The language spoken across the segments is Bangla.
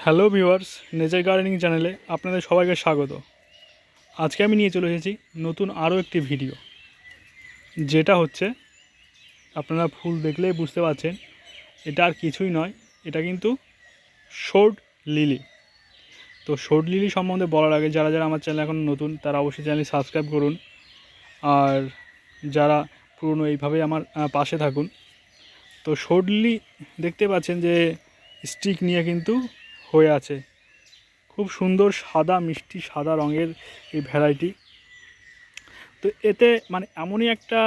হ্যালো ভিউয়ার্স, নেচার গার্ডেনিং চ্যানেলে আপনাদের সবাইকে স্বাগত। আজকে আমি নিয়ে চলে এসেছি নতুন আরও একটি ভিডিও, যেটা হচ্ছে আপনারা ফুল দেখলেই বুঝতে পারছেন এটা আর কিছুই নয়, এটা কিন্তু শোড লিলি। তো শোড লিলি সম্বন্ধে বলার আগে যারা যারা আমার চ্যানেল এখন নতুন তারা অবশ্যই চ্যানেল সাবস্ক্রাইব করুন, আর যারা পুরনো এইভাবেই আমার পাশে থাকুন। তো শোড লিলি দেখতে পাচ্ছেন যে স্টিক নিয়ে কিন্তু হয়ে আছে, খুব সুন্দর সাদা মিষ্টি সাদা রঙের এই ভ্যারাইটি। তো এতে মানে এমনই একটা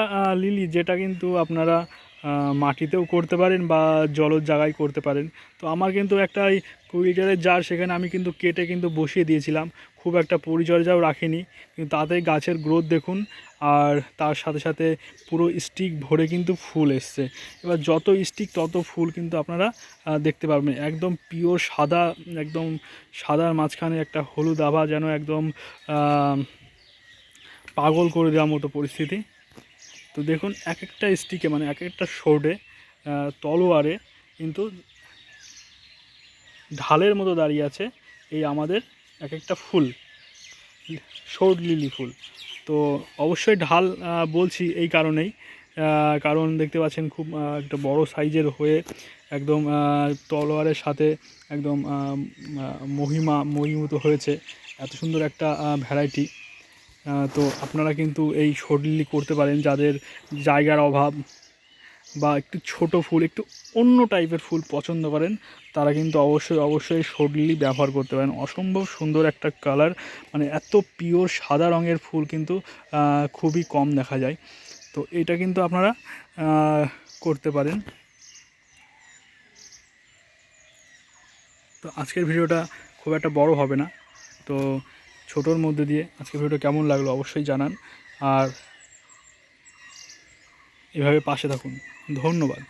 লিলি যেটা কিন্তু আপনারা মাটিতেও করতে পারেন বা জলের জায়গায় করতে পারেন। তো আমার কিন্তু একটা এই 20 লিটারের জার, সেখানে আমি কিন্তু কেটে কিন্তু বসিয়ে দিয়েছিলাম, খুব একটা পরিচর্যাও রাখিনি, কিন্তু তাতে গাছের গ্রোথ দেখুন। আর তার সাথে সাথে পুরো স্টিক ভরে কিন্তু ফুল এসছে। এবার যত স্টিক তত ফুল কিন্তু আপনারা দেখতে পারবেন, একদম পিওর সাদা, একদম সাদার মাঝখানে একটা হলুদ আভা, যেন একদম পাগল করে দেওয়ার মতো পরিস্থিতি। তো দেখুন এক একটা স্টিকে মানে এক একটা শোডে তলোয়ারে কিন্তু ঢালের মতো দাঁড়িয়ে আছে এই আমাদের এক একটা ফুল, শোড লিলি ফুল। তো অবশ্যই ঢাল বলছি এই কারণেই, কারণ দেখতে পাচ্ছেন খুব একটা বড় সাইজের হয়ে একদম তলোয়ারের সাথে একদম মহিমূত হয়েছে, এত সুন্দর একটা ভ্যারাইটি। তো আপনারা কিন্তু এই শোড লিলি করতে পারেন, যাদের জায়গার অভাব বা একটু ছোট ফুল, একটু অন্য টাইপের ফুল পছন্দ করেন, তারা কিন্তু অবশ্যই শোড লিলি ব্যবহার করতে পারেন। অসম্ভব সুন্দর একটা কালার, মানে এত পিওর সাদা রঙের ফুল কিন্তু খুবই কম দেখা যায়। তো এটা কিন্তু আপনারা করতে পারেন। তো আজকের ভিডিওটা খুব একটা বড় হবে না, তো ছোটোর মধ্যে দিয়ে আজকের ভিডিওটা কেমন লাগলো অবশ্যই জানান, আর এভাবে পাশে থাকুন। ধন্যবাদ।